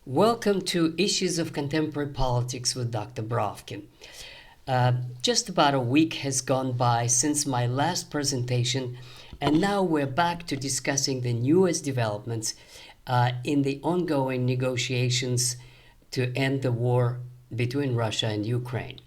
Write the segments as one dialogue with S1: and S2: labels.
S1: Welcome to Issues of Contemporary Politics with Dr. Brovkin. Just about a week has gone by since my last presentation, and now we're back to discussing the newest developments in the ongoing negotiations to end the war between Russia and Ukraine.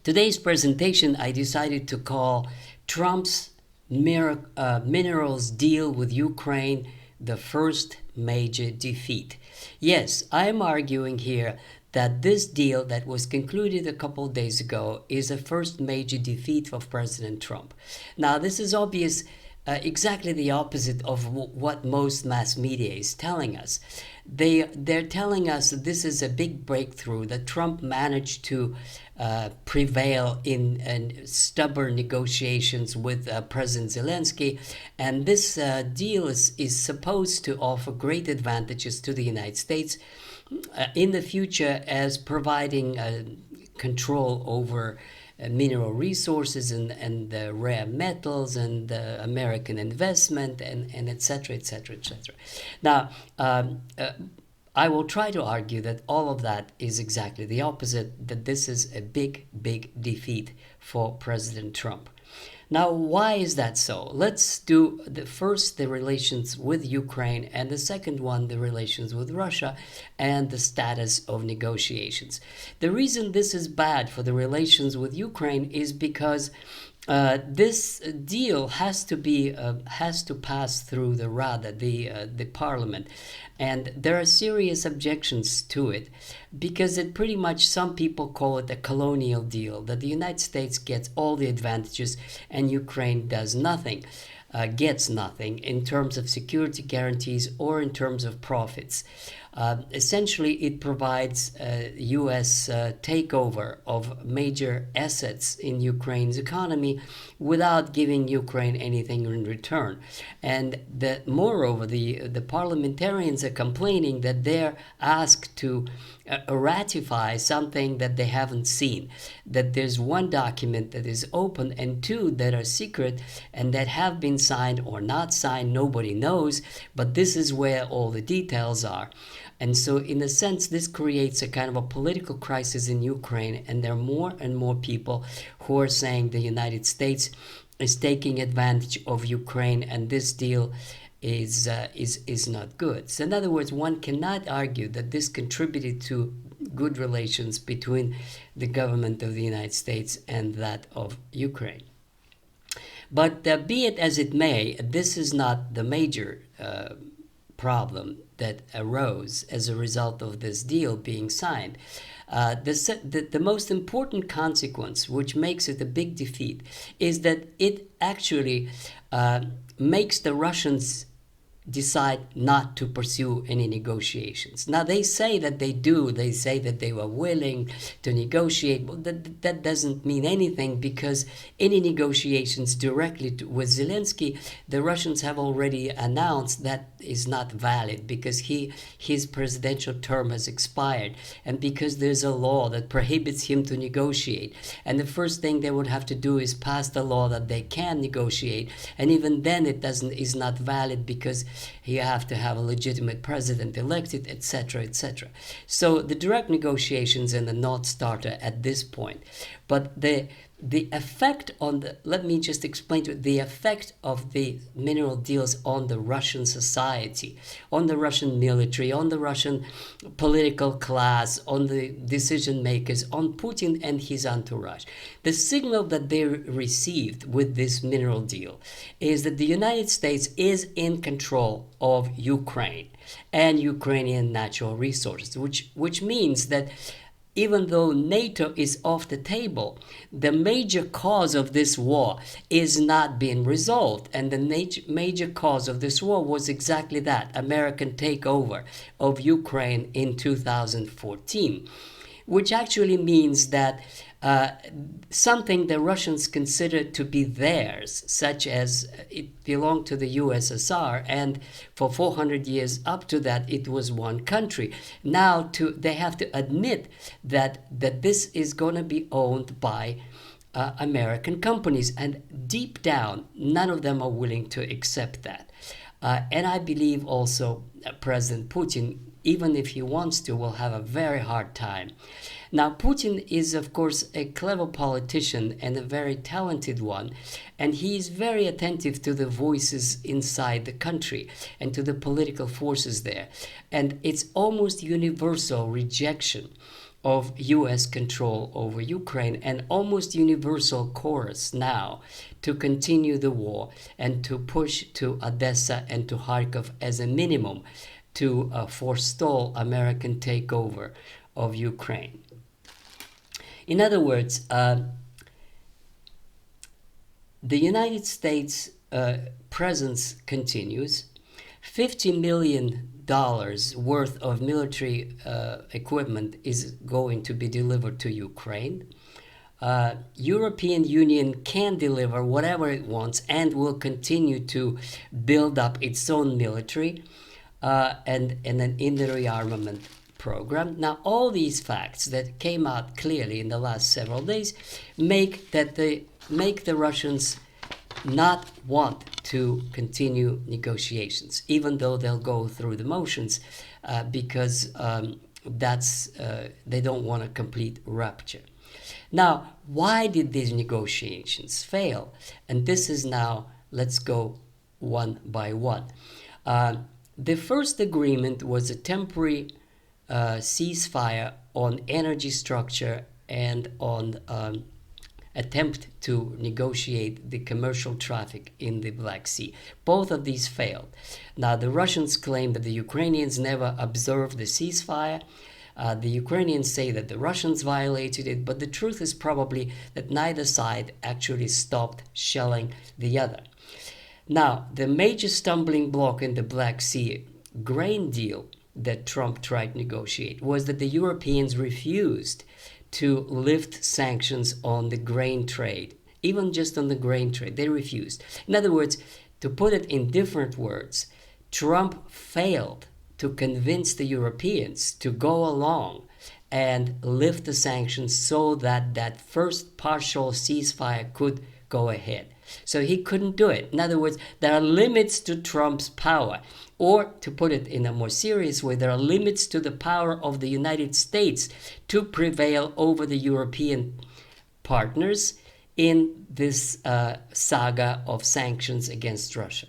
S1: Today's presentation I decided to call Trump's minerals deal with Ukraine the first major defeat. Yes, I am arguing here that this deal that was concluded a couple of days ago is a first major defeat of President Trump. Now, this is obvious. Exactly the opposite of what most mass media is telling us. They're telling us that this is a big breakthrough, that Trump managed to prevail in stubborn negotiations with President Zelensky, and this deal is supposed to offer great advantages to the United States in the future, as providing control over mineral resources and rare metals and American investment and et cetera, et cetera, et cetera. Now, I will try to argue that all of that is exactly the opposite, that this is a big, big defeat for President Trump. Now, why is that so? Let's do the relations with Ukraine, and the second one, the relations with Russia and the status of negotiations. The reason this is bad for the relations with Ukraine is because this deal has to pass through the Rada, the parliament, and there are serious objections to it because it pretty much, some people call it a colonial deal, that the United States gets all the advantages and Ukraine does nothing, gets nothing in terms of security guarantees or in terms of profits. Essentially, it provides U.S. takeover of major assets in Ukraine's economy without giving Ukraine anything in return. And moreover, the parliamentarians are complaining that they're asked to ratify something that they haven't seen, that there's one document that is open and two that are secret and that have been signed or not signed, nobody knows, but this is where all the details are. And so, in a sense, this creates a kind of a political crisis in Ukraine, and there are more and more people who are saying the United States is taking advantage of Ukraine, and this deal is not good. So, in other words, one cannot argue that this contributed to good relations between the government of the United States and that of Ukraine. But be it as it may, this is not the major problem that arose as a result of this deal being signed. The most important consequence, which makes it a big defeat, is that it actually makes the Russians decide not to pursue any negotiations. Now, they say that they do. They say that they were willing to negotiate. But that doesn't mean anything, because any negotiations directly with Zelensky, the Russians have already announced that is not valid, because his presidential term has expired, and because there's a law that prohibits him to negotiate. And the first thing they would have to do is pass the law that they can negotiate, and even then it is not valid, because you have to have a legitimate president elected, etc., etc. So the direct negotiations are the non-starter at this point. But the effect on let me just explain to you the effect of the mineral deals on the Russian society, on the Russian military, on the Russian political class, on the decision makers, on Putin and his entourage. The signal that they received with this mineral deal is that the United States is in control of Ukraine and Ukrainian natural resources, which means that even though NATO is off the table, the major cause of this war is not being resolved. And the major cause of this war was exactly that, American takeover of Ukraine in 2014, which actually means that something the Russians considered to be theirs, such as it belonged to the USSR, and for 400 years up to that it was one country. Now they have to admit that this is going to be owned by American companies, and deep down none of them are willing to accept that. And I believe also President Putin, even if he wants to, will have a very hard time. Now, Putin is, of course, a clever politician and a very talented one, and he is very attentive to the voices inside the country and to the political forces there. And it's almost universal rejection of US control over Ukraine and almost universal chorus now to continue the war and to push to Odessa and to Kharkov as a minimum to forestall American takeover of Ukraine. In other words, the United States presence continues. $50 million worth of military equipment is going to be delivered to Ukraine. European Union can deliver whatever it wants and will continue to build up its own military and in the rearmament program. Now, all these facts that came out clearly in the last several days make the Russians not want to continue negotiations, even though they'll go through the motions, because they don't want a complete rupture. Now, why did these negotiations fail? And this is now, let's go one by one. The first agreement was a temporary ceasefire on energy structure and on attempt to negotiate the commercial traffic in the Black Sea. Both of these failed. Now, the Russians claim that the Ukrainians never observed the ceasefire. The Ukrainians say that the Russians violated it, but the truth is probably that neither side actually stopped shelling the other. Now, the major stumbling block in the Black Sea grain deal that Trump tried to negotiate was that the Europeans refused to lift sanctions on the grain trade, even just on the grain trade. They refused. In other words, to put it in different words, Trump failed to convince the Europeans to go along and lift the sanctions so that that first partial ceasefire could go ahead. So he couldn't do it. In other words, there are limits to Trump's power. Or, to put it in a more serious way, there are limits to the power of the United States to prevail over the European partners in this saga of sanctions against Russia.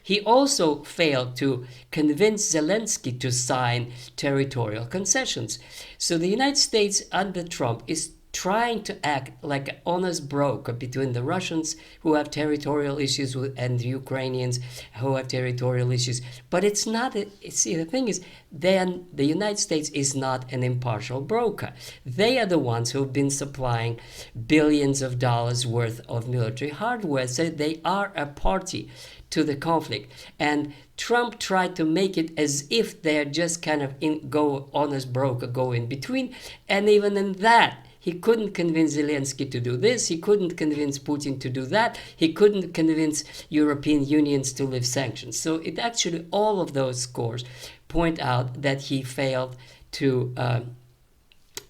S1: He also failed to convince Zelensky to sign territorial concessions. So the United States under Trump is trying to act like an honest broker between the Russians who have territorial issues and the Ukrainians who have territorial issues. But it's not, see, the thing is, then the United States is not an impartial broker. They are the ones who have been supplying billions of dollars worth of military hardware, so they are a party to the conflict. And Trump tried to make it as if they're just kind of honest broker, go in between, and even in that, he couldn't convince Zelensky to do this. He couldn't convince Putin to do that. He couldn't convince European unions to lift sanctions. So it actually, all of those scores point out that he failed to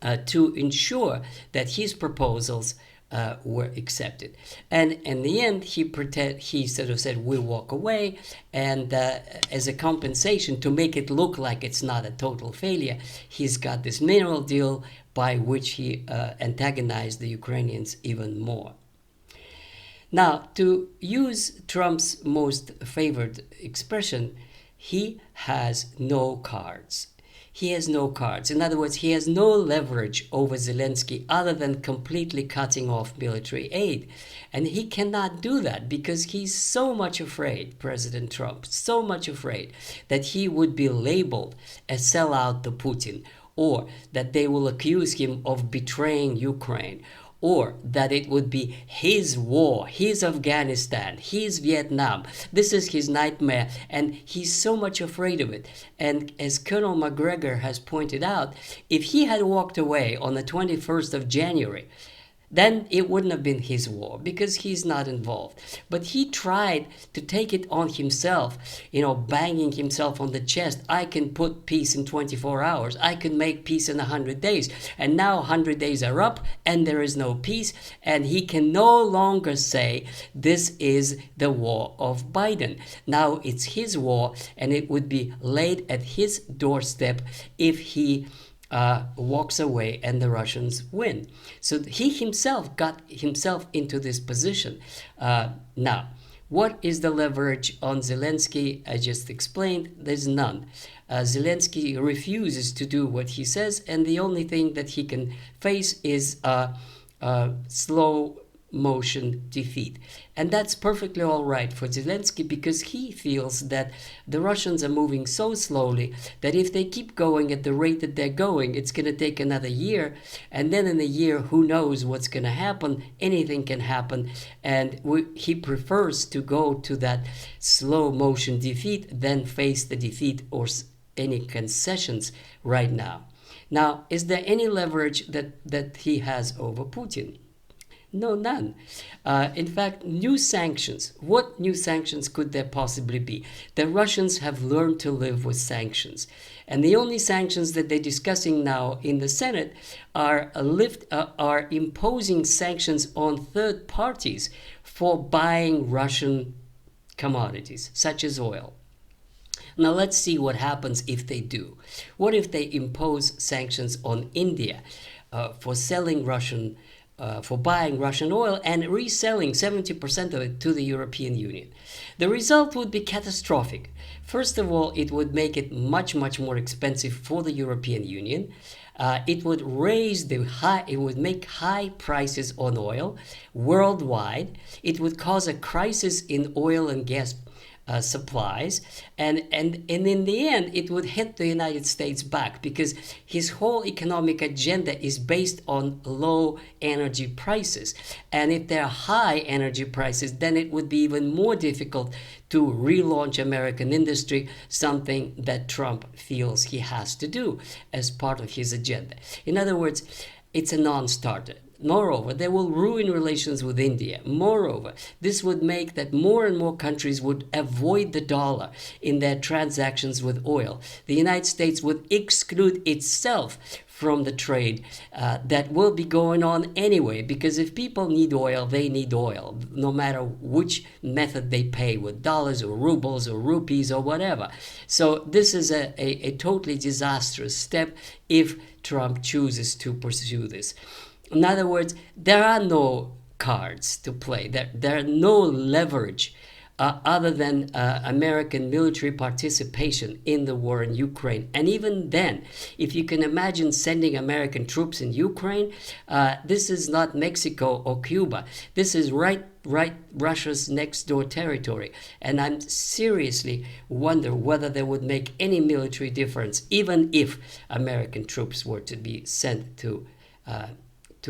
S1: ensure that his proposals were accepted. And in the end, he sort of said, we'll walk away. And as a compensation, to make it look like it's not a total failure, he's got this mineral deal by which he antagonized the Ukrainians even more. Now, to use Trump's most favored expression, he has no cards. He has no cards. In other words, he has no leverage over Zelensky other than completely cutting off military aid. And he cannot do that because he's so much afraid, President Trump, so much afraid that he would be labeled a sellout to Putin, or that they will accuse him of betraying Ukraine, or that it would be his war, his Afghanistan, his Vietnam. This is his nightmare, and he's so much afraid of it. And as Colonel McGregor has pointed out, if he had walked away on the 21st of January, then it wouldn't have been his war because he's not involved. But he tried to take it on himself, banging himself on the chest. I can put peace in 24 hours. I can make peace in 100 days. And now 100 days are up and there is no peace. And he can no longer say this is the war of Biden. Now it's his war, and it would be laid at his doorstep if he walks away and the Russians win. So he himself got himself into this position. Now, what is the leverage on Zelensky? I just explained, there's none. Zelensky refuses to do what he says, and the only thing that he can face is slow motion defeat. And that's perfectly all right for Zelensky, because he feels that the Russians are moving so slowly that if they keep going at the rate that they're going, it's going to take another year. And then in a year, who knows what's going to happen? Anything can happen. And he prefers to go to that slow motion defeat than face the defeat or any concessions right now. Now, is there any leverage that he has over Putin? No, none. In fact, new sanctions. What new sanctions could there possibly be? The Russians have learned to live with sanctions. And the only sanctions that they're discussing now in the Senate are imposing sanctions on third parties for buying Russian commodities, such as oil. Now let's see what happens if they do. What if they impose sanctions on India for selling for buying Russian oil and reselling 70% of it to the European Union? The result would be catastrophic. First of all, it would make it much, much more expensive for the European Union. It would make high prices on oil worldwide. It would cause a crisis in oil and gas supplies, and in the end it would hit the United States back, because his whole economic agenda is based on low energy prices. And if there are high energy prices, then it would be even more difficult to relaunch American industry, something that Trump feels he has to do as part of his agenda. In other words, it's a non-starter. Moreover, they will ruin relations with India. Moreover, this would make that more and more countries would avoid the dollar in their transactions with oil. The United States would exclude itself from the trade that will be going on anyway, because if people need oil, they need oil, no matter which method they pay, with dollars or rubles or rupees or whatever. So this is a totally disastrous step if Trump chooses to pursue this. In other words, there are no cards to play. There are no leverage other than American military participation in the war in Ukraine. And even then, if you can imagine sending American troops in Ukraine, this is not Mexico or Cuba. This is right Russia's next door territory. And I'm seriously wonder whether they would make any military difference, even if American troops were to be sent to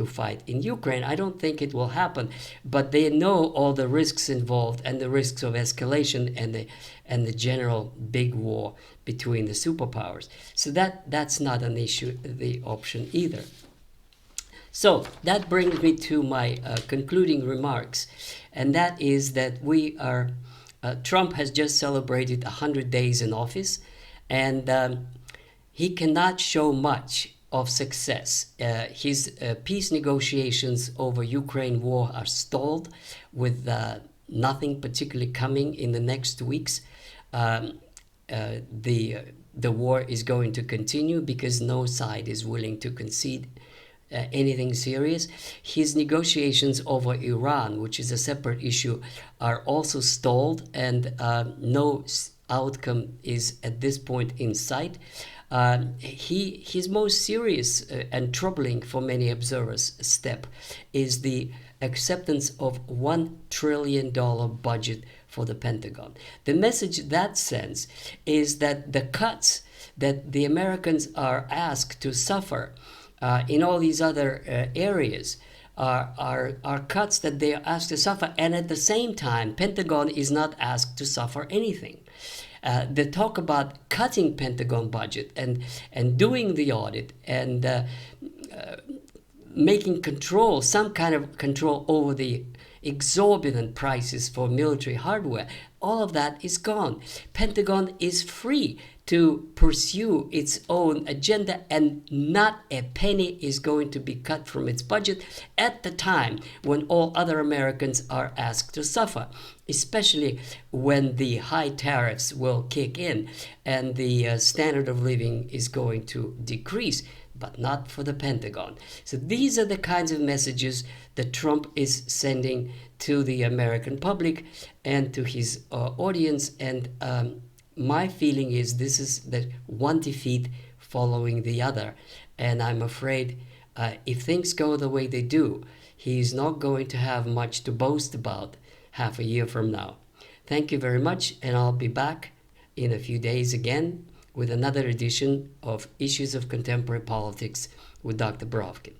S1: fight in Ukraine. I don't think it will happen, but they know all the risks involved and the risks of escalation and the general big war between the superpowers. So that's not an issue, the option either. So that brings me to my concluding remarks, and that is that Trump has just celebrated 100 days in office, and he cannot show much of success. His peace negotiations over Ukraine war are stalled, with nothing particularly coming in the next weeks. The war is going to continue because no side is willing to concede anything serious. His negotiations over Iran, which is a separate issue, are also stalled, and no outcome is at this point in sight. His most serious and troubling for many observers step is the acceptance of $1 trillion budget for the Pentagon. The message that sends is that the cuts that the Americans are asked to suffer in all these other areas are cuts that they are asked to suffer, and at the same time, Pentagon is not asked to suffer anything. They talk about cutting Pentagon budget and doing the audit and making some kind of control over the exorbitant prices for military hardware. All of that is gone. Pentagon is free to pursue its own agenda, and not a penny is going to be cut from its budget at the time when all other Americans are asked to suffer, especially when the high tariffs will kick in and the standard of living is going to decrease, but not for the Pentagon. So these are the kinds of messages that Trump is sending to the American public and to his audience. And my feeling is this is the one defeat following the other. And I'm afraid if things go the way they do, he's not going to have much to boast about half a year from now. Thank you very much, and I'll be back in a few days again with another edition of Issues of Contemporary Politics with Dr. Brovkin.